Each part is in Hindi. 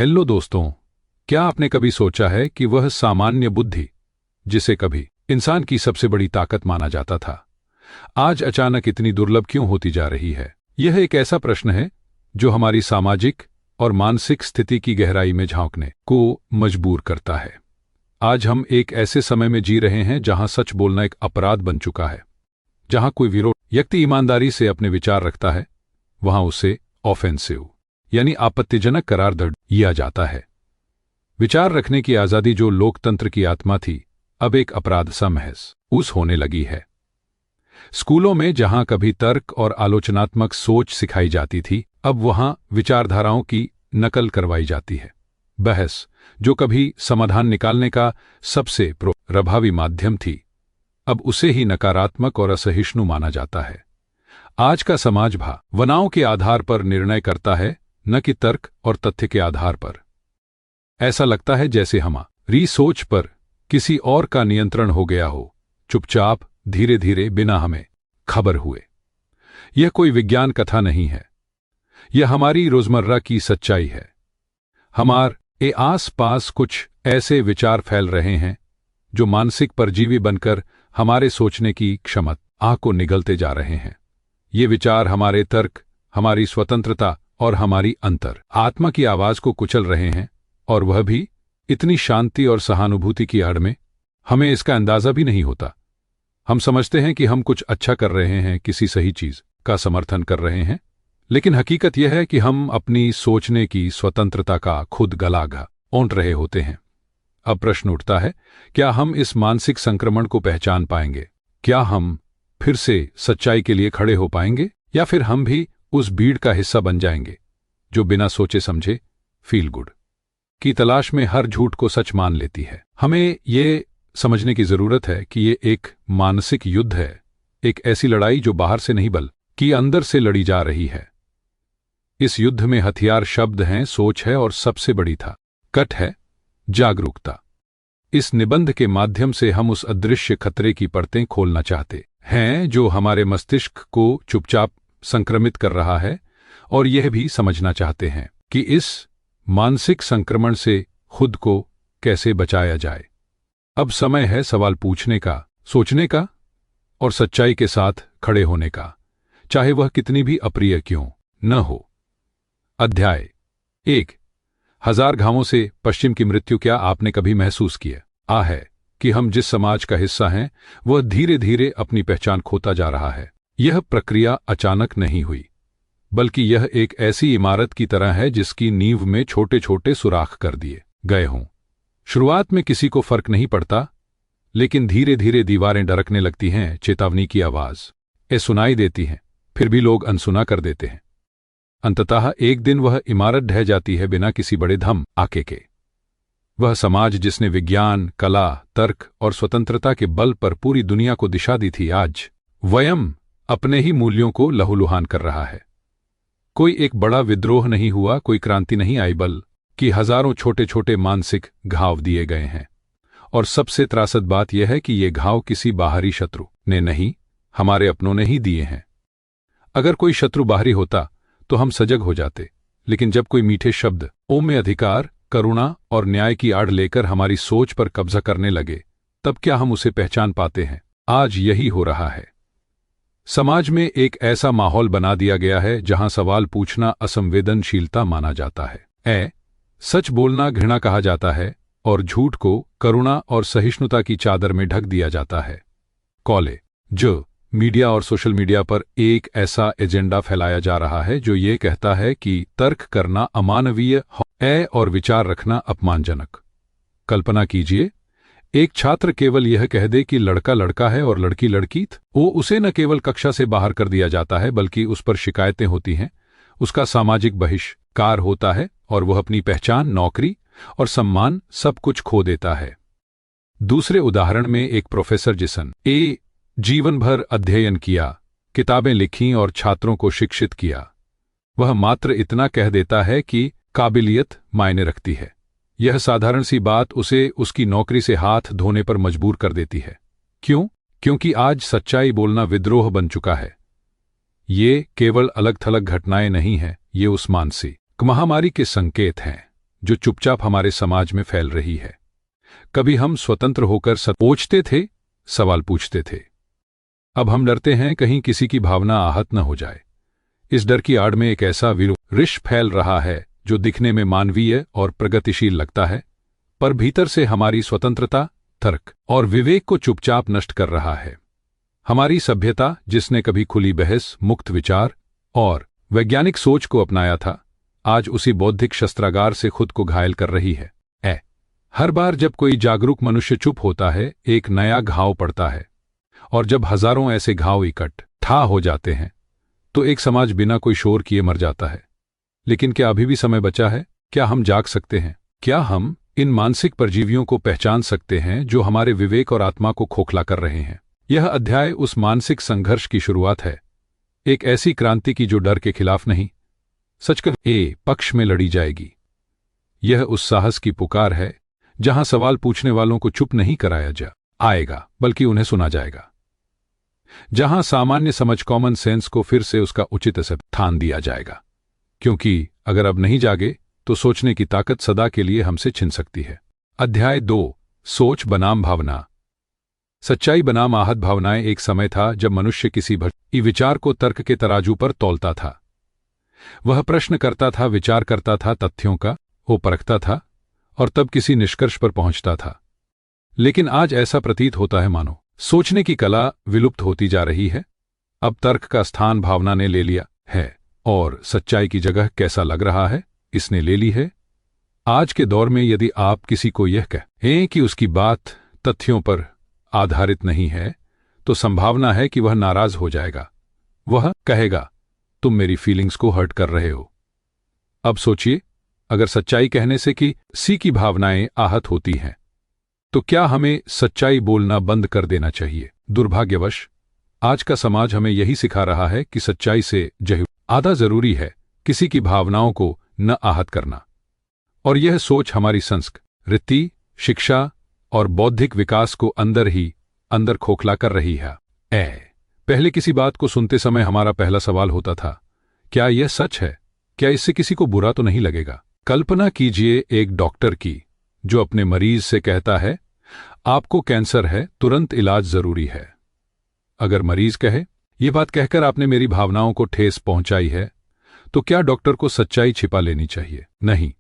हेलो दोस्तों, क्या आपने कभी सोचा है कि वह सामान्य बुद्धि जिसे कभी इंसान की सबसे बड़ी ताकत माना जाता था, आज अचानक इतनी दुर्लभ क्यों होती जा रही है? यह एक ऐसा प्रश्न है जो हमारी सामाजिक और मानसिक स्थिति की गहराई में झांकने को मजबूर करता है। आज हम एक ऐसे समय में जी रहे हैं जहां सच बोलना एक अपराध बन चुका है। जहां कोई विरोध व्यक्ति ईमानदारी से अपने विचार रखता है, वहां उसे ऑफेंसिव यानी आपत्तिजनक करार दे दिया जाता है। विचार रखने की आजादी जो लोकतंत्र की आत्मा थी, अब एक अपराध सा महसूस होने लगी है। स्कूलों में जहां कभी तर्क और आलोचनात्मक सोच सिखाई जाती थी, अब वहां विचारधाराओं की नकल करवाई जाती है। बहस जो कभी समाधान निकालने का सबसे प्रभावी माध्यम थी, अब उसे ही नकारात्मक और असहिष्णु माना जाता है। आज का समाज भावनाओं के आधार पर निर्णय करता है, न कि तर्क और तथ्य के आधार पर। ऐसा लगता है जैसे हमारी सोच पर किसी और का नियंत्रण हो गया हो, चुपचाप धीरे धीरे बिना हमें खबर हुए। यह कोई विज्ञान कथा नहीं है, यह हमारी रोजमर्रा की सच्चाई है। हमारे आस पास कुछ ऐसे विचार फैल रहे हैं जो मानसिक परजीवी बनकर हमारे सोचने की क्षमता को निगलते जा रहे हैं। ये विचार हमारे तर्क, हमारी स्वतंत्रता और हमारी अंतर आत्मा की आवाज को कुचल रहे हैं, और वह भी इतनी शांति और सहानुभूति की आड़ में। हमें इसका अंदाजा भी नहीं होता। हम समझते हैं कि हम कुछ अच्छा कर रहे हैं, किसी सही चीज का समर्थन कर रहे हैं, लेकिन हकीकत यह है कि हम अपनी सोचने की स्वतंत्रता का खुद गला घोंट रहे होते हैं। अब प्रश्न उठता है, क्या हम इस मानसिक संक्रमण को पहचान पाएंगे? क्या हम फिर से सच्चाई के लिए खड़े हो पाएंगे, या फिर हम भी उस भीड़ का हिस्सा बन जाएंगे जो बिना सोचे समझे फील गुड की तलाश में हर झूठ को सच मान लेती है? हमें ये समझने की जरूरत है कि ये एक मानसिक युद्ध है, एक ऐसी लड़ाई जो बाहर से नहीं बल्कि अंदर से लड़ी जा रही है। इस युद्ध में हथियार शब्द हैं, सोच है, और सबसे बड़ी ताकत है जागरूकता। इस निबंध के माध्यम से हम उस अदृश्य खतरे की परतें खोलना चाहते हैं जो हमारे मस्तिष्क को चुपचाप संक्रमित कर रहा है, और यह भी समझना चाहते हैं कि इस मानसिक संक्रमण से खुद को कैसे बचाया जाए। अब समय है सवाल पूछने का, सोचने का, और सच्चाई के साथ खड़े होने का, चाहे वह कितनी भी अप्रिय क्यों न हो। अध्याय 1। 1000 घावों से पश्चिम की मृत्यु। क्या आपने कभी महसूस किया है कि हम जिस समाज का हिस्सा हैं, वह धीरे धीरे अपनी पहचान खोता जा रहा है? यह प्रक्रिया अचानक नहीं हुई, बल्कि यह एक ऐसी इमारत की तरह है जिसकी नींव में छोटे छोटे सुराख कर दिए गए हों। शुरुआत में किसी को फर्क नहीं पड़ता, लेकिन धीरे धीरे दीवारें धड़कने लगती हैं, चेतावनी की आवाज सुनाई देती हैं, फिर भी लोग अनसुना कर देते हैं। अंततः एक दिन वह इमारत ढह जाती है बिना किसी बड़े धमाके के। वह समाज जिसने विज्ञान, कला, तर्क और स्वतंत्रता के बल पर पूरी दुनिया को दिशा दी थी, आज वयम अपने ही मूल्यों को लहूलुहान कर रहा है। कोई एक बड़ा विद्रोह नहीं हुआ, कोई क्रांति नहीं आई, बल्कि हजारों छोटे छोटे मानसिक घाव दिए गए हैं। और सबसे त्रासद बात यह है कि ये घाव किसी बाहरी शत्रु ने नहीं, हमारे अपनों ने ही दिए हैं। अगर कोई शत्रु बाहरी होता तो हम सजग हो जाते, लेकिन जब कोई मीठे शब्द में अधिकार, करुणा और न्याय की आड़ लेकर हमारी सोच पर कब्जा करने लगे, तब क्या हम उसे पहचान पाते हैं? आज यही हो रहा है। समाज में एक ऐसा माहौल बना दिया गया है जहां सवाल पूछना असंवेदनशीलता माना जाता है, सच बोलना घृणा कहा जाता है, और झूठ को करुणा और सहिष्णुता की चादर में ढक दिया जाता है। कॉलेज, मीडिया और सोशल मीडिया पर एक ऐसा एजेंडा फैलाया जा रहा है जो ये कहता है कि तर्क करना अमानवीय है और विचार रखना अपमानजनक। कल्पना कीजिए, एक छात्र केवल यह कह दे कि लड़का लड़का है और लड़की लड़की, उसे न केवल कक्षा से बाहर कर दिया जाता है, बल्कि उस पर शिकायतें होती हैं, उसका सामाजिक बहिष्कार होता है, और वह अपनी पहचान, नौकरी और सम्मान सब कुछ खो देता है। दूसरे उदाहरण में एक प्रोफेसर जिसने जीवन भर अध्ययन किया, किताबें लिखीं और छात्रों को शिक्षित किया, वह मात्र इतना कह देता है कि काबिलियत मायने रखती है। यह साधारण सी बात उसे उसकी नौकरी से हाथ धोने पर मजबूर कर देती है। क्यों? क्योंकि आज सच्चाई बोलना विद्रोह बन चुका है। ये केवल अलग थलग घटनाएं नहीं हैं, ये उस मानसिक महामारी के संकेत हैं जो चुपचाप हमारे समाज में फैल रही है। कभी हम स्वतंत्र होकर सोचते थे, सवाल पूछते थे। अब हम डरते हैं कहीं किसी की भावना आहत न हो जाए। इस डर की आड़ में एक ऐसा विष फैल रहा है जो दिखने में मानवीय और प्रगतिशील लगता है, पर भीतर से हमारी स्वतंत्रता, तर्क और विवेक को चुपचाप नष्ट कर रहा है। हमारी सभ्यता, जिसने कभी खुली बहस, मुक्त विचार और वैज्ञानिक सोच को अपनाया था, आज उसी बौद्धिक शस्त्रागार से खुद को घायल कर रही है। हर बार जब कोई जागरूक मनुष्य चुप होता है, एक नया घाव पड़ता है, और जब हजारों ऐसे घाव इकट्ठा हो जाते हैं तो एक समाज बिना कोई शोर किए मर जाता है। लेकिन क्या अभी भी समय बचा है? क्या हम जाग सकते हैं? क्या हम इन मानसिक परजीवियों को पहचान सकते हैं जो हमारे विवेक और आत्मा को खोखला कर रहे हैं? यह अध्याय उस मानसिक संघर्ष की शुरुआत है, एक ऐसी क्रांति की जो डर के खिलाफ नहीं, सच के पक्ष में लड़ी जाएगी। यह उस साहस की पुकार है जहां सवाल पूछने वालों को चुप नहीं कराया आएगा, बल्कि उन्हें सुना जाएगा। जहां सामान्य समझ, कॉमन सेंस को फिर से उसका उचित स्थान दिया जाएगा। क्योंकि अगर अब नहीं जागे तो सोचने की ताकत सदा के लिए हमसे छिन सकती है। अध्याय 2, सोच बनाम भावना। सच्चाई बनाम आहत भावनाएं। एक समय था जब मनुष्य किसी विचार को तर्क के तराजू पर तौलता था। वह प्रश्न करता था, विचार करता था, तथ्यों का वो परखता था और तब किसी निष्कर्ष पर पहुंचता था। लेकिन आज ऐसा प्रतीत होता है मानो सोचने की कला विलुप्त होती जा रही है। अब तर्क का स्थान भावना ने ले लिया है, और सच्चाई की जगह कैसा लग रहा है, इसने ले ली है। आज के दौर में यदि आप किसी को यह कहें कि उसकी बात तथ्यों पर आधारित नहीं है, तो संभावना है कि वह नाराज हो जाएगा। वह कहेगा, तुम मेरी फीलिंग्स को हर्ट कर रहे हो। अब सोचिए, अगर सच्चाई कहने से किसी की भावनाएं आहत होती हैं, तो क्या हमें सच्चाई बोलना बंद कर देना चाहिए? दुर्भाग्यवश आज का समाज हमें यही सिखा रहा है कि सच्चाई से आधा जरूरी है किसी की भावनाओं को न आहत करना। और यह सोच हमारी संस्कृति, शिक्षा और बौद्धिक विकास को अंदर ही अंदर खोखला कर रही है। पहले किसी बात को सुनते समय हमारा पहला सवाल होता था, क्या यह सच है? क्या इससे किसी को बुरा तो नहीं लगेगा? कल्पना कीजिए एक डॉक्टर की जो अपने मरीज से कहता है, आपको कैंसर है, तुरंत इलाज जरूरी है। अगर मरीज कहे, यह बात कहकर आपने मेरी भावनाओं को ठेस पहुंचाई है, तो क्या डॉक्टर को सच्चाई छिपा लेनी चाहिए? नहीं।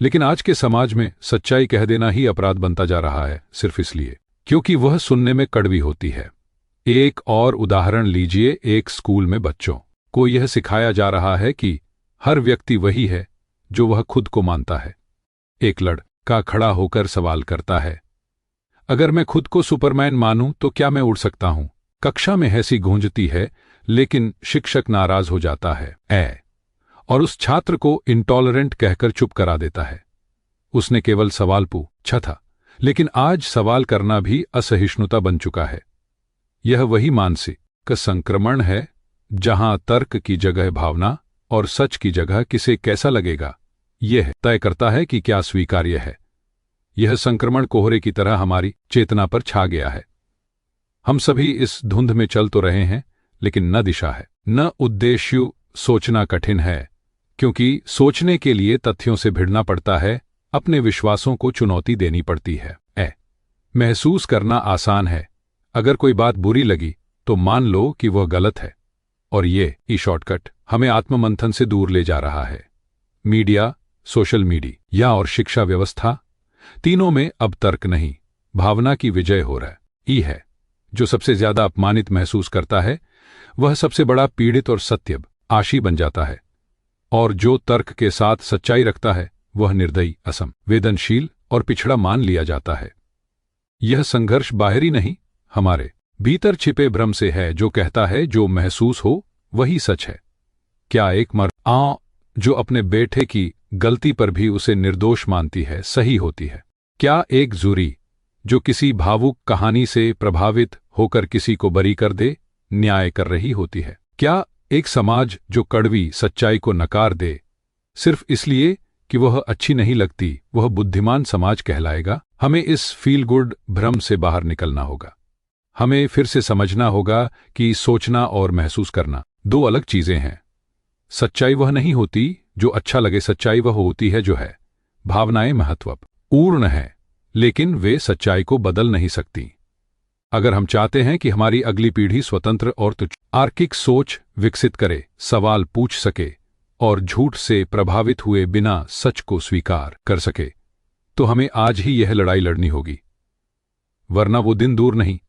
लेकिन आज के समाज में सच्चाई कह देना ही अपराध बनता जा रहा है, सिर्फ इसलिए क्योंकि वह सुनने में कड़वी होती है। एक और उदाहरण लीजिए। एक स्कूल में बच्चों को यह सिखाया जा रहा है कि हर व्यक्ति वही है जो वह खुद को मानता है। एक लड़का खड़ा होकर सवाल करता है, अगर मैं खुद को सुपरमैन मानूं तो क्या मैं उड़ सकता हूं? कक्षा में हंसी गूंजती है, लेकिन शिक्षक नाराज हो जाता है और उस छात्र को इंटॉलरेंट कहकर चुप करा देता है। उसने केवल सवाल पूछा था, लेकिन आज सवाल करना भी असहिष्णुता बन चुका है। यह वही मानसिक संक्रमण है जहां तर्क की जगह भावना और सच की जगह किसे कैसा लगेगा यह तय करता है कि क्या स्वीकार्य है। यह संक्रमण कोहरे की तरह हमारी चेतना पर छा गया है। हम सभी इस धुंध में चल तो रहे हैं, लेकिन न दिशा है, न उद्देश्य। सोचना कठिन है, क्योंकि सोचने के लिए तथ्यों से भिड़ना पड़ता है, अपने विश्वासों को चुनौती देनी पड़ती है। महसूस करना आसान है। अगर कोई बात बुरी लगी तो मान लो कि वह गलत है, और ये शॉर्टकट हमें आत्ममंथन से दूर ले जा रहा है। मीडिया, सोशल मीडिया और शिक्षा व्यवस्था, तीनों में अब तर्क नहीं, भावना की विजय हो रही है। जो सबसे ज्यादा अपमानित महसूस करता है वह सबसे बड़ा पीड़ित और सत्य आशी बन जाता है, और जो तर्क के साथ सच्चाई रखता है वह निर्दयी, असंवेदनशील और पिछड़ा मान लिया जाता है। यह संघर्ष बाहरी नहीं, हमारे भीतर छिपे भ्रम से है, जो कहता है जो महसूस हो वही सच है। क्या एक मां जो अपने बेटे की गलती पर भी उसे निर्दोष मानती है सही होती है? क्या एक जूरी जो किसी भावुक कहानी से प्रभावित होकर किसी को बरी कर दे न्याय कर रही होती है? क्या एक समाज जो कड़वी सच्चाई को नकार दे सिर्फ इसलिए कि वह अच्छी नहीं लगती, वह बुद्धिमान समाज कहलाएगा? हमें इस फील गुड भ्रम से बाहर निकलना होगा। हमें फिर से समझना होगा कि सोचना और महसूस करना दो अलग चीजें हैं। सच्चाई वह नहीं होती जो अच्छा लगे, सच्चाई वह होती है जो है। भावनाएं महत्वपूर्ण हैं, लेकिन वे सच्चाई को बदल नहीं सकती। अगर हम चाहते हैं कि हमारी अगली पीढ़ी स्वतंत्र और तार्किक सोच विकसित करे, सवाल पूछ सके और झूठ से प्रभावित हुए बिना सच को स्वीकार कर सके, तो हमें आज ही यह लड़ाई लड़नी होगी। वरना वो दिन दूर नहीं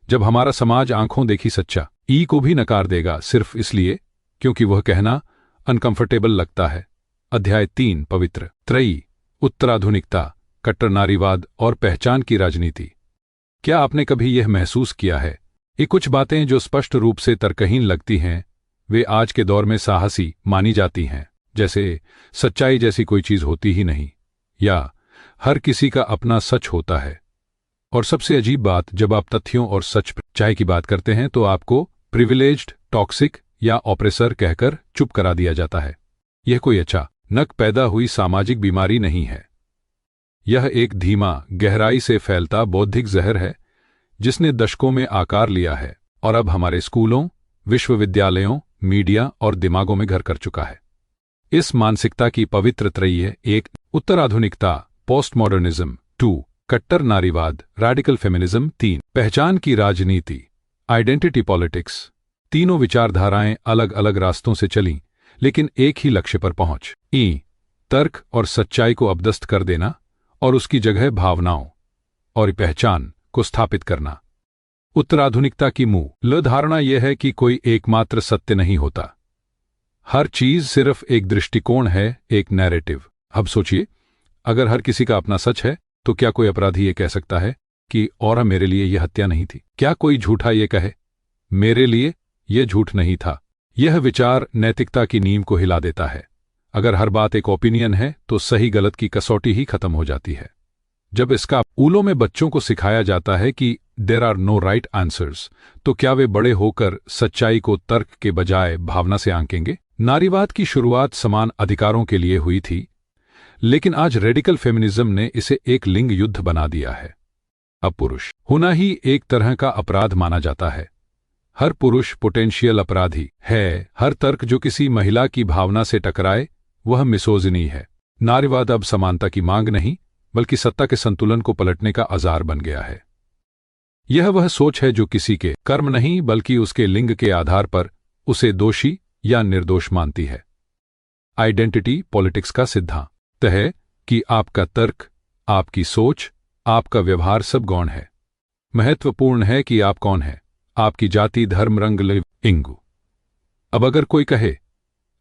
जब हमारा समाज आंखों देखी सच्चाई को भी नकार देगा, सिर्फ इसलिए क्योंकि वह कहना अनकंफर्टेबल लगता है। अध्याय 3, पवित्र त्रयी, उत्तराधुनिकता, कट्टर नारीवाद और पहचान की राजनीति। क्या आपने कभी यह महसूस किया है कि कुछ बातें जो स्पष्ट रूप से तर्कहीन लगती हैं, वे आज के दौर में साहसी मानी जाती हैं? जैसे सच्चाई जैसी कोई चीज होती ही नहीं, या हर किसी का अपना सच होता है। और सबसे अजीब बात, जब आप तथ्यों और सच्चाई की बात करते हैं तो आपको प्रिविलेज्ड, टॉक्सिक या ऑप्रेसर कहकर चुप करा दिया जाता है। यह कोई अचानक पैदा हुई सामाजिक बीमारी नहीं है। यह एक धीमा, गहराई से फैलता बौद्धिक जहर है जिसने दशकों में आकार लिया है और अब हमारे स्कूलों, विश्वविद्यालयों, मीडिया और दिमागों में घर कर चुका है। इस मानसिकता की पवित्र त्रयी है: 1, उत्तराधुनिकता, पोस्ट मॉडर्निज्म; 2, कट्टर नारीवाद, रेडिकल फेमिनिज्म; 3, पहचान की राजनीति, आइडेंटिटी पॉलिटिक्स। तीनों विचारधाराएं अलग अलग रास्तों से चलीं, लेकिन एक ही लक्ष्य पर पहुंच तर्क और सच्चाई को अपदस्थ कर देना और उसकी जगह भावनाओं और पहचान को स्थापित करना। उत्तराधुनिकता की मूल धारणा यह है कि कोई एकमात्र सत्य नहीं होता। हर चीज सिर्फ एक दृष्टिकोण है, एक नैरेटिव। अब सोचिए, अगर हर किसी का अपना सच है तो क्या कोई अपराधी ये कह सकता है कि और मेरे लिए यह हत्या नहीं थी? क्या कोई झूठा ये कहे, मेरे लिए यह झूठ नहीं था? यह विचार नैतिकता की नींव को हिला देता है। अगर हर बात एक ओपिनियन है तो सही गलत की कसौटी ही खत्म हो जाती है। जब इसका स्कूलों में बच्चों को सिखाया जाता है कि there are no right answers, तो क्या वे बड़े होकर सच्चाई को तर्क के बजाय भावना से आंकेंगे? नारीवाद की शुरुआत समान अधिकारों के लिए हुई थी, लेकिन आज रेडिकल फेमिनिज्म ने इसे एक लिंग युद्ध बना दिया है। अब पुरुष होना ही एक तरह का अपराध माना जाता है। हर पुरुष पोटेंशियल अपराधी है। हर तर्क जो किसी महिला की भावना से टकराए वह मिसोजिनी है। नारीवाद अब समानता की मांग नहीं, बल्कि सत्ता के संतुलन को पलटने का औजार बन गया है। यह वह सोच है जो किसी के कर्म नहीं, बल्कि उसके लिंग के आधार पर उसे दोषी या निर्दोष मानती है। आइडेंटिटी पॉलिटिक्स का सिद्धांत है कि आपका तर्क, आपकी सोच, आपका व्यवहार सब गौण है। महत्वपूर्ण है कि आप कौन हैं, आपकी जाति, धर्म, रंग, लिंग। अब अगर कोई कहे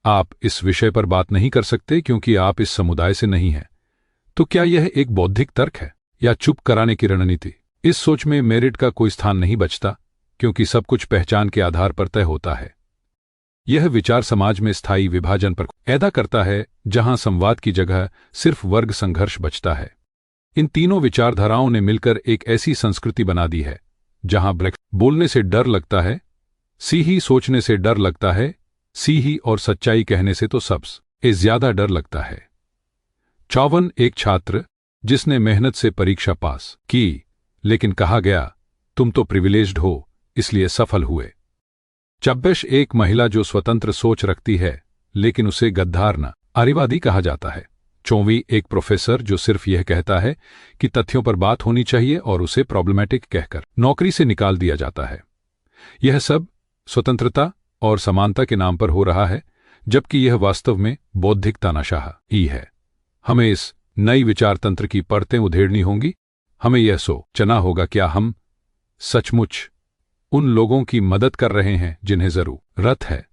आप इस विषय पर बात नहीं कर सकते क्योंकि आप इस समुदाय से नहीं हैं, तो क्या यह एक बौद्धिक तर्क है या चुप कराने की रणनीति? इस सोच में मेरिट का कोई स्थान नहीं बचता, क्योंकि सब कुछ पहचान के आधार पर तय होता है। यह विचार समाज में स्थायी विभाजन पर पैदा करता है, जहां संवाद की जगह सिर्फ वर्ग संघर्ष बचता है। इन तीनों विचारधाराओं ने मिलकर एक ऐसी संस्कृति बना दी है जहां ब्रेक बोलने से डर लगता है, सी ही सोचने से डर लगता है, सी ही और सच्चाई कहने से तो सबसे ज्यादा डर लगता है। 54 एक छात्र जिसने मेहनत से परीक्षा पास की, लेकिन कहा गया तुम तो प्रिविलेज्ड हो इसलिए सफल हुए। 26 एक महिला जो स्वतंत्र सोच रखती है, लेकिन उसे गद्दार नारीवादी कहा जाता है। 24 एक प्रोफेसर जो सिर्फ यह कहता है कि तथ्यों पर बात होनी चाहिए और उसे प्रॉब्लमैटिक कहकर नौकरी से निकाल दिया जाता है। यह सब स्वतंत्रता और समानता के नाम पर हो रहा है, जबकि यह वास्तव में बौद्धिक तानाशाही है। हमें इस नई विचार तंत्र की परतें उधेड़नी होंगी। हमें यह सोचना होगा, क्या हम सचमुच उन लोगों की मदद कर रहे हैं जिन्हें जरूरत है,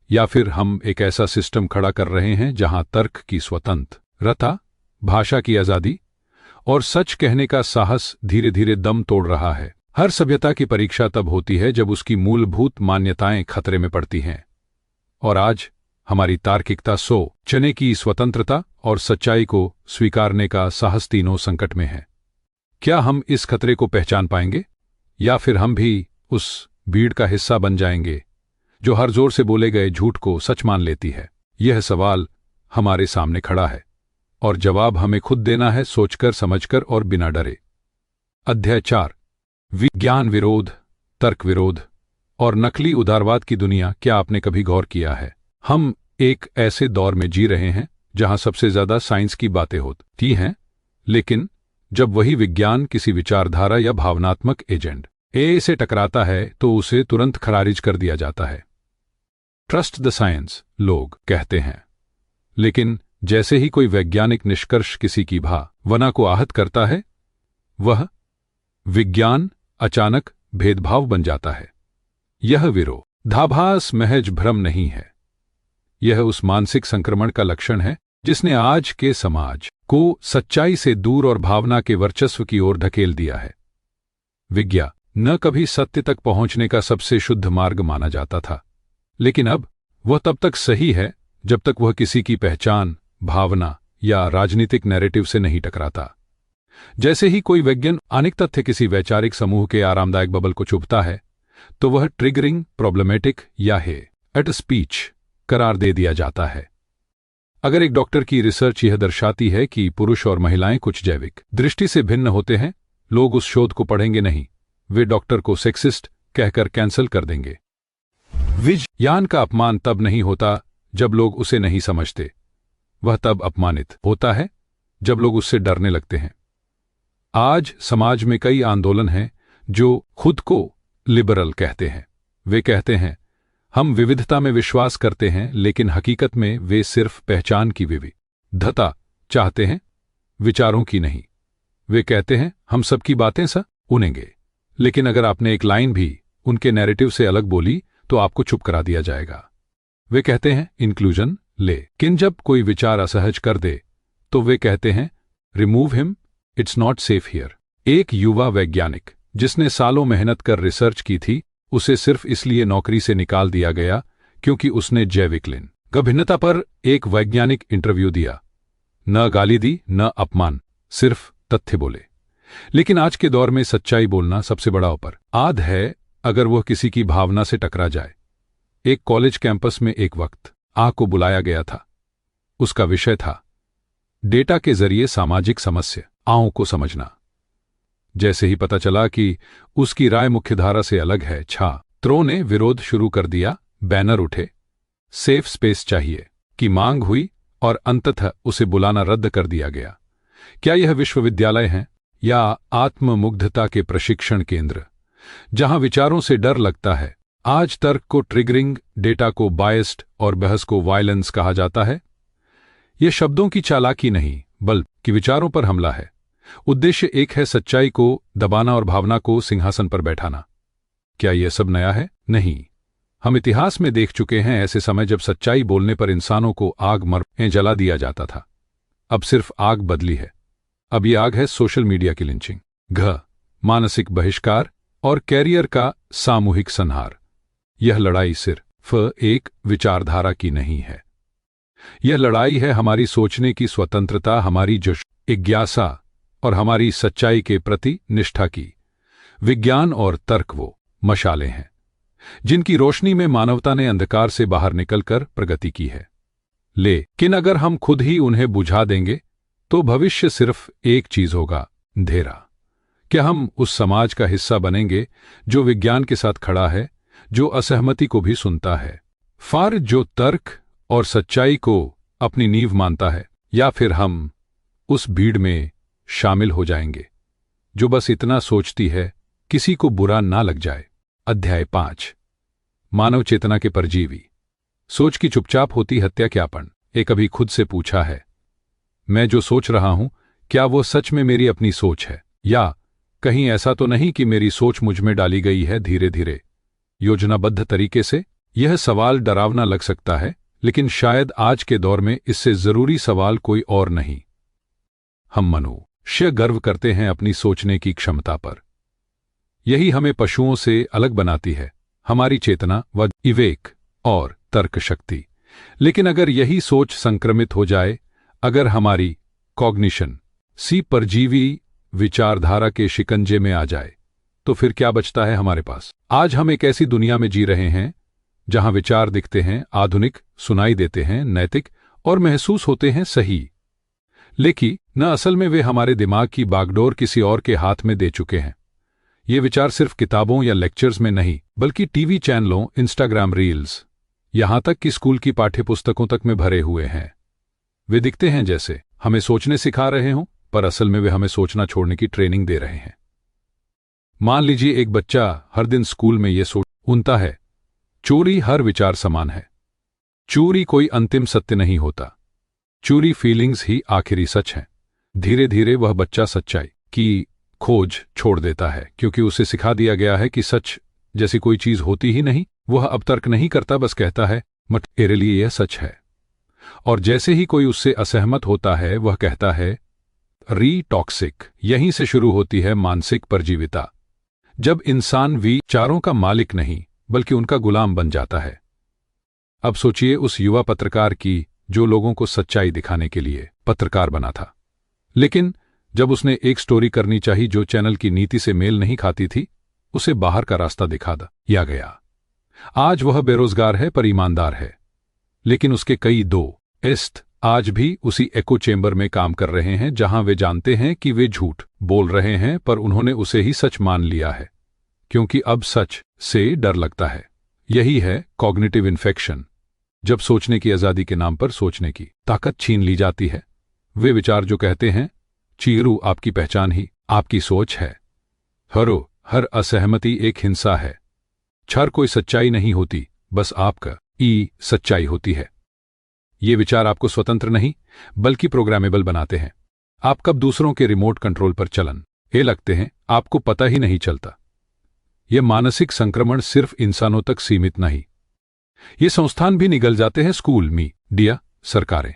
या फिर हम एक ऐसा सिस्टम खड़ा कर रहे हैं जहां तर्क की स्वतंत्रता, भाषा की आजादी और सच कहने का साहस धीरे धीरे दम तोड़ रहा है। हर सभ्यता की परीक्षा तब होती है जब उसकी मूलभूत मान्यताएं खतरे में पड़ती हैं, और आज हमारी तार्किकता, सोचने की स्वतंत्रता और सच्चाई को स्वीकारने का साहस तीनों संकट में है। क्या हम इस खतरे को पहचान पाएंगे, या फिर हम भी उस भीड़ का हिस्सा बन जाएंगे जो हर जोर से बोले गए झूठ को सच मान लेती है? यह सवाल हमारे सामने खड़ा है और जवाब हमें खुद देना है, सोचकर, समझकर और बिना डरे। अध्याय 4, विज्ञान विरोध, तर्क विरोध और नकली उदारवाद की दुनिया। क्या आपने कभी गौर किया है, हम एक ऐसे दौर में जी रहे हैं जहां सबसे ज्यादा साइंस की बातें होती हैं, लेकिन जब वही विज्ञान किसी विचारधारा या भावनात्मक एजेंट ए से टकराता है तो उसे तुरंत खारिज कर दिया जाता है। ट्रस्ट द साइंस, लोग कहते हैं, लेकिन जैसे ही कोई वैज्ञानिक निष्कर्ष किसी की भावना को आहत करता है, वह विज्ञान अचानक भेदभाव बन जाता है। यह विरोधाभास महज भ्रम नहीं है, यह उस मानसिक संक्रमण का लक्षण है जिसने आज के समाज को सच्चाई से दूर और भावना के वर्चस्व की ओर धकेल दिया है। विज्ञान न कभी सत्य तक पहुंचने का सबसे शुद्ध मार्ग माना जाता था, लेकिन अब वह तब तक सही है जब तक वह किसी की पहचान, भावना या राजनीतिक नैरेटिव से नहीं टकराता। जैसे ही कोई वैज्ञानिक तथ्य किसी वैचारिक समूह के आरामदायक बबल को चुभता है, तो वह ट्रिगरिंग, प्रॉब्लमेटिक या हेट स्पीच करार दे दिया जाता है। अगर एक डॉक्टर की रिसर्च यह दर्शाती है कि पुरुष और महिलाएं कुछ जैविक दृष्टि से भिन्न होते हैं, लोग उस शोध को पढ़ेंगे नहीं, वे डॉक्टर को सेक्सिस्ट कहकर कैंसल कर देंगे। विज्ञान का अपमान तब नहीं होता जब लोग उसे नहीं समझते, वह तब अपमानित होता है जब लोग उससे डरने लगते हैं। आज समाज में कई आंदोलन हैं जो खुद को लिबरल कहते हैं। वे कहते हैं हम विविधता में विश्वास करते हैं, लेकिन हकीकत में वे सिर्फ पहचान की विविधता चाहते हैं, विचारों की नहीं। वे कहते हैं हम सबकी बातें सुनेंगे, लेकिन अगर आपने एक लाइन भी उनके नैरेटिव से अलग बोली तो आपको चुप करा दिया जाएगा। वे कहते हैं इंक्लूजन लेकिन जब कोई विचार असहज कर दे तो वे कहते हैं remove him, it's not safe here. एक युवा वैज्ञानिक जिसने सालों मेहनत कर रिसर्च की थी, उसे सिर्फ इसलिए नौकरी से निकाल दिया गया क्योंकि उसने जैविक लिंग भिन्नता पर एक वैज्ञानिक इंटरव्यू दिया। न गाली दी, न अपमान, सिर्फ तथ्य बोले। लेकिन आज के दौर में सच्चाई बोलना सबसे बड़ा अपराध है अगर वह किसी की भावना से टकरा जाए। एक कॉलेज कैंपस में एक वक्त को बुलाया गया था। उसका विषय था डेटा के जरिए सामाजिक समस्याओं को समझना। जैसे ही पता चला कि उसकी राय मुख्यधारा से अलग है, छात्रों ने विरोध शुरू कर दिया, बैनर उठे, सेफ स्पेस चाहिए की मांग हुई और अंततः उसे बुलाना रद्द कर दिया गया। क्या यह विश्वविद्यालय है या आत्ममुग्धता के प्रशिक्षण केंद्र जहां विचारों से डर लगता है? आज तर्क को ट्रिगरिंग, डेटा को बायस्ड और बहस को वायलेंस कहा जाता है। यह शब्दों की चालाकी नहीं बल्कि विचारों पर हमला है। उद्देश्य एक है, सच्चाई को दबाना और भावना को सिंहासन पर बैठाना। क्या यह सब नया है? नहीं। हम इतिहास में देख चुके हैं ऐसे समय जब सच्चाई बोलने पर इंसानों को आग में जला दिया जाता था। अब सिर्फ आग बदली है। अब यह आग है सोशल मीडिया की लिंचिंग, मानसिक बहिष्कार और कैरियर का सामूहिक संहार। यह लड़ाई सिर्फ एक विचारधारा की नहीं है, यह लड़ाई है हमारी सोचने की स्वतंत्रता, हमारी जिज्ञासा और हमारी सच्चाई के प्रति निष्ठा की। विज्ञान और तर्क वो मशालें हैं जिनकी रोशनी में मानवता ने अंधकार से बाहर निकलकर प्रगति की है। लेकिन अगर हम खुद ही उन्हें बुझा देंगे तो भविष्य सिर्फ एक चीज होगा, अंधेरा। क्या हम उस समाज का हिस्सा बनेंगे जो विज्ञान के साथ खड़ा है, जो असहमति को भी सुनता है, जो तर्क और सच्चाई को अपनी नींव मानता है, या फिर हम उस भीड़ में शामिल हो जाएंगे जो बस इतना सोचती है किसी को बुरा ना लग जाए? अध्याय 5, मानव चेतना के परजीवी। सोच की चुपचाप होती हत्याज्ञापन। एक कभी खुद से पूछा है, मैं जो सोच रहा हूं क्या वो सच में मेरी अपनी सोच है, या कहीं ऐसा तो नहीं कि मेरी सोच मुझ में डाली गई है धीरे धीरे योजनाबद्ध तरीके से? यह सवाल डरावना लग सकता है, लेकिन शायद आज के दौर में इससे जरूरी सवाल कोई और नहीं। हम मनुष्य गर्व करते हैं अपनी सोचने की क्षमता पर। यही हमें पशुओं से अलग बनाती है, हमारी चेतना व विवेक और तर्क शक्ति। लेकिन अगर यही सोच संक्रमित हो जाए, अगर हमारी कॉग्निशन परजीवी विचारधारा के शिकंजे में आ जाए, तो फिर क्या बचता है हमारे पास? आज हम एक ऐसी दुनिया में जी रहे हैं जहां विचार दिखते हैं आधुनिक, सुनाई देते हैं नैतिक और महसूस होते हैं सही, लेकिन न असल में वे हमारे दिमाग की बागडोर किसी और के हाथ में दे चुके हैं। ये विचार सिर्फ किताबों या लेक्चर्स में नहीं, बल्कि टीवी चैनलों, इंस्टाग्राम रील्स, यहां तक कि स्कूल की पाठ्यपुस्तकों तक में भरे हुए हैं। वे दिखते हैं जैसे हमें सोचने सिखा रहे हों, पर असल में वे हमें सोचना छोड़ने की ट्रेनिंग दे रहे हैं। मान लीजिए एक बच्चा हर दिन स्कूल में ये सुनता है, चोरी हर विचार समान है। चोरी कोई अंतिम सत्य नहीं होता, चोरी फीलिंग्स ही आखिरी सच है। धीरे धीरे वह बच्चा सच्चाई की खोज छोड़ देता है, क्योंकि उसे सिखा दिया गया है कि सच जैसी कोई चीज होती ही नहीं। वह अब तर्क नहीं करता, बस कहता है मत मेरे लिए यह सच है। और जैसे ही कोई उससे असहमत होता है वह कहता है री-टॉक्सिक। यहीं से शुरू होती है मानसिक परजीविता, जब इंसान विचारों का मालिक नहीं बल्कि उनका गुलाम बन जाता है। अब सोचिए उस युवा पत्रकार की जो लोगों को सच्चाई दिखाने के लिए पत्रकार बना था, लेकिन जब उसने एक स्टोरी करनी चाहिए जो चैनल की नीति से मेल नहीं खाती थी, उसे बाहर का रास्ता दिखा दिया गया। आज वह बेरोजगार है पर ईमानदार है, लेकिन उसके कई दोस्त आज भी उसी एको चेंबर में काम कर रहे हैं जहां वे जानते हैं कि वे झूठ बोल रहे हैं, पर उन्होंने उसे ही सच मान लिया है, क्योंकि अब सच से डर लगता है। यही है कॉग्निटिव इन्फेक्शन, जब सोचने की आजादी के नाम पर सोचने की ताकत छीन ली जाती है। वे विचार जो कहते हैं चीरू आपकी पहचान ही आपकी सोच है, हर असहमति एक हिंसा है, छर कोई सच्चाई नहीं होती, बस आपका सच्चाई होती है। ये विचार आपको स्वतंत्र नहीं बल्कि प्रोग्रामेबल बनाते हैं। आप कब दूसरों के रिमोट कंट्रोल पर चलन लगते हैं आपको पता ही नहीं चलता। यह मानसिक संक्रमण सिर्फ इंसानों तक सीमित नहीं, ये संस्थान भी निगल जाते हैं, स्कूल, मीडिया, सरकारें।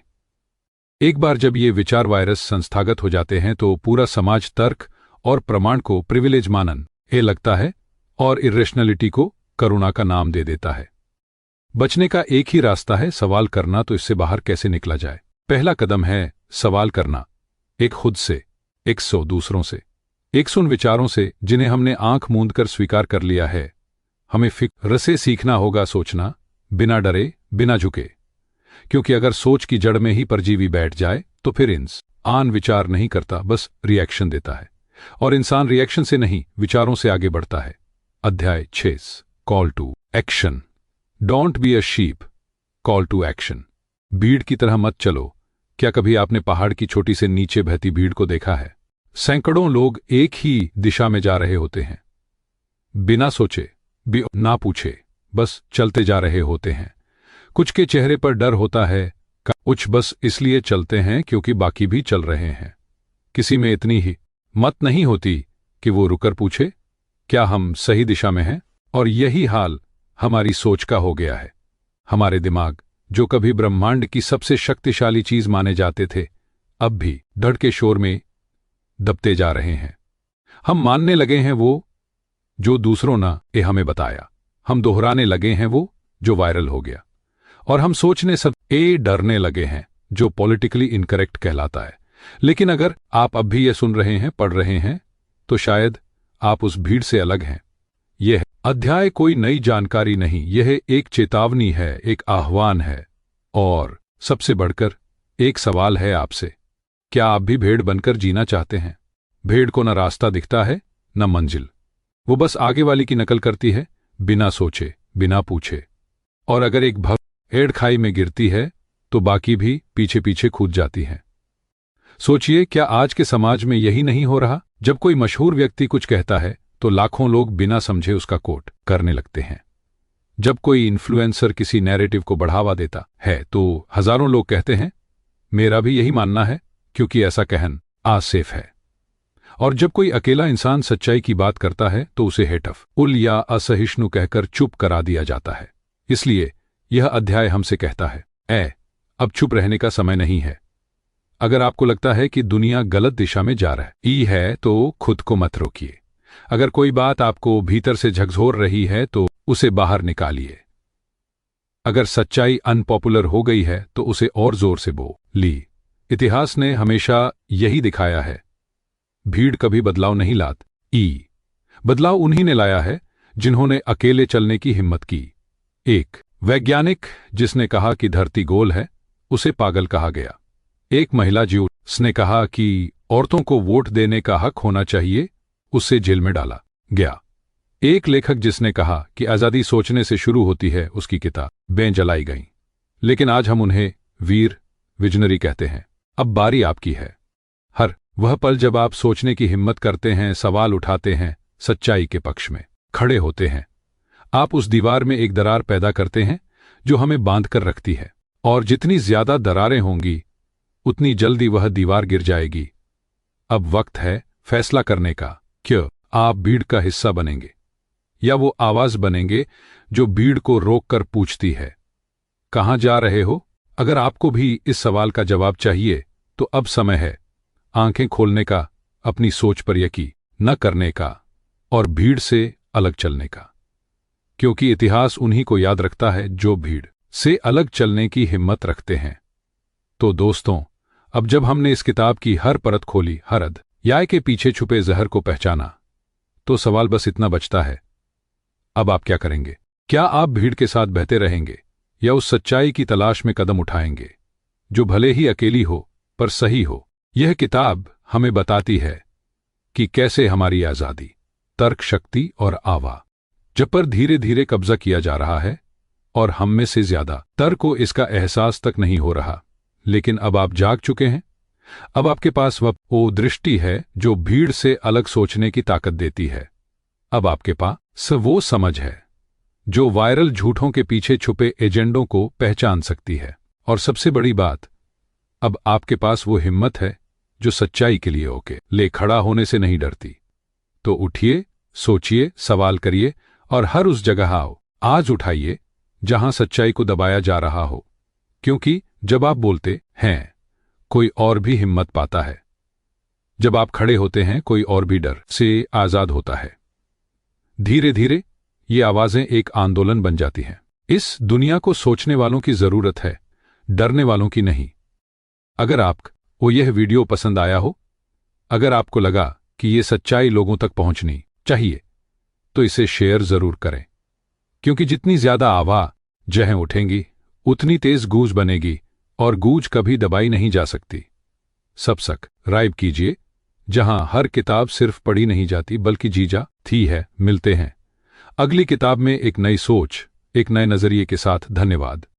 एक बार जब ये विचार वायरस संस्थागत हो जाते हैं तो पूरा समाज तर्क और प्रमाण को प्रिविलेज मानन लगता है और इरेशनलिटी को करुणा का नाम दे देता है। बचने का एक ही रास्ता है, सवाल करना। तो इससे बाहर कैसे निकला जाए? पहला कदम है सवाल करना, एक खुद से, 100 दूसरों से, 100 उन विचारों से जिन्हें हमने आंख मूंद कर स्वीकार कर लिया है। हमें फिक्र से सीखना होगा सोचना, बिना डरे, बिना झुके, क्योंकि अगर सोच की जड़ में ही परजीवी बैठ जाए तो फिर इंसान विचार नहीं करता, बस रिएक्शन देता है, और इंसान रिएक्शन से नहीं विचारों से आगे बढ़ता है। अध्याय 6, call to action. Don't be a sheep, call to action. भीड़ की तरह मत चलो। क्या कभी आपने पहाड़ की छोटी से नीचे बहती भीड़ को देखा है? सैकड़ों लोग एक ही दिशा में जा रहे होते हैं, बिना सोचे, ना पूछे, बस चलते जा रहे होते हैं। कुछ के चेहरे पर डर होता है, कुछ बस इसलिए चलते हैं क्योंकि बाकी भी चल रहे हैं। किसी में इतनी ही हिम्मत नहीं होती कि वो रुकर पूछे, क्या हम सही दिशा में हैं? और यही हाल हमारी सोच का हो गया है। हमारे दिमाग, जो कभी ब्रह्मांड की सबसे शक्तिशाली चीज माने जाते थे, अब भी धड़ के शोर में दबते जा रहे हैं। हम मानने लगे हैं वो जो दूसरों ने हमें बताया, हम दोहराने लगे हैं वो जो वायरल हो गया, और हम सोचने सब डरने लगे हैं जो पॉलिटिकली इनकरेक्ट कहलाता है। लेकिन अगर आप अब भी ये सुन रहे हैं, पढ़ रहे हैं, तो शायद आप उस भीड़ से अलग हैं। यह अध्याय कोई नई जानकारी नहीं, यह एक चेतावनी है, एक आह्वान है, और सबसे बढ़कर एक सवाल है आपसे, क्या आप भी भेड़ बनकर जीना चाहते हैं? भेड़ को न रास्ता दिखता है न मंजिल, वो बस आगे वाली की नकल करती है, बिना सोचे, बिना पूछे, और अगर एक भेड़ खाई में गिरती है तो बाकी भी पीछे पीछे कूद जाती हैं। सोचिए, क्या आज के समाज में यही नहीं हो रहा? जब कोई मशहूर व्यक्ति कुछ कहता है तो लाखों लोग बिना समझे उसका कोट करने लगते हैं। जब कोई इन्फ्लुएंसर किसी नैरेटिव को बढ़ावा देता है तो हजारों लोग कहते हैं, मेरा भी यही मानना है, क्योंकि ऐसा कहना सेफ है। और जब कोई अकेला इंसान सच्चाई की बात करता है तो उसे हेटफ, उल या असहिष्णु कहकर चुप करा दिया जाता है। इसलिए यह अध्याय हमसे कहता है, अब चुप रहने का समय नहीं है। अगर आपको लगता है कि दुनिया गलत दिशा में जा रही है तो खुद को मत रोकिए। अगर कोई बात आपको भीतर से झकझोर रही है तो उसे बाहर निकालिए। अगर सच्चाई अनपॉपुलर हो गई है तो उसे और जोर से बोलिए। इतिहास ने हमेशा यही दिखाया है, भीड़ कभी बदलाव नहीं लाती, बदलाव उन्हीं ने लाया है जिन्होंने अकेले चलने की हिम्मत की। एक वैज्ञानिक जिसने कहा कि धरती गोल है, उसे पागल कहा गया। एक महिला जिसने कहा कि औरतों को वोट देने का हक होना चाहिए, उससे जेल में डाला गया। एक लेखक जिसने कहा कि आजादी सोचने से शुरू होती है, उसकी किताबें जलाई गईं। लेकिन आज हम उन्हें वीर विजनरी कहते हैं, अब बारी आपकी है। हर वह पल जब आप सोचने की हिम्मत करते हैं, सवाल उठाते हैं, सच्चाई के पक्ष में खड़े होते हैं, आप उस दीवार में एक दरार पैदा करते हैं जो हमें बांध कर रखती है। और जितनी ज्यादा दरारें होंगी उतनी जल्दी वह दीवार गिर जाएगी। अब वक्त है फैसला करने का, क्या आप भीड़ का हिस्सा बनेंगे या वो आवाज बनेंगे जो भीड़ को रोककर पूछती है, कहां जा रहे हो? अगर आपको भी इस सवाल का जवाब चाहिए तो अब समय है आंखें खोलने का, अपनी सोच पर यकीन न करने का और भीड़ से अलग चलने का। क्योंकि इतिहास उन्हीं को याद रखता है जो भीड़ से अलग चलने की हिम्मत रखते हैं। तो दोस्तों, अब जब हमने इस किताब की हर परत खोली, हर अध्याय के पीछे छुपे जहर को पहचाना, तो सवाल बस इतना बचता है, अब आप क्या करेंगे? क्या आप भीड़ के साथ बहते रहेंगे या उस सच्चाई की तलाश में कदम उठाएंगे जो भले ही अकेली हो पर सही हो? यह किताब हमें बताती है कि कैसे हमारी आजादी, तर्क शक्ति और आवाज जब पर धीरे धीरे कब्जा किया जा रहा है और हम में से ज्यादा तर्क को इसका एहसास तक नहीं हो रहा। लेकिन अब आप जाग चुके हैं। अब आपके पास वो दृष्टि है जो भीड़ से अलग सोचने की ताकत देती है। अब आपके पास वो समझ है जो वायरल झूठों के पीछे छुपे एजेंडों को पहचान सकती है। और सबसे बड़ी बात, अब आपके पास वो हिम्मत है जो सच्चाई के लिए ओके ले खड़ा होने से नहीं डरती। तो उठिए, सोचिए, सवाल करिए और हर उस जगह आओ आज उठाइए जहां सच्चाई को दबाया जा रहा हो। क्योंकि जब आप बोलते हैं कोई और भी हिम्मत पाता है, जब आप खड़े होते हैं कोई और भी डर से आजाद होता है। धीरे धीरे ये आवाजें एक आंदोलन बन जाती हैं। इस दुनिया को सोचने वालों की जरूरत है, डरने वालों की नहीं। अगर आपको यह वीडियो पसंद आया हो, अगर आपको लगा कि ये सच्चाई लोगों तक पहुंचनी चाहिए, तो इसे शेयर जरूर करें। क्योंकि जितनी ज्यादा आवाजें उठेंगी उतनी तेज गूंज बनेगी और गूंज कभी दबाई नहीं जा सकती। सब्सक्राइब कीजिए जहां हर किताब सिर्फ पढ़ी नहीं जाती बल्कि जी जाती है। मिलते हैं अगली किताब में एक नई सोच, एक नए नजरिए के साथ। धन्यवाद।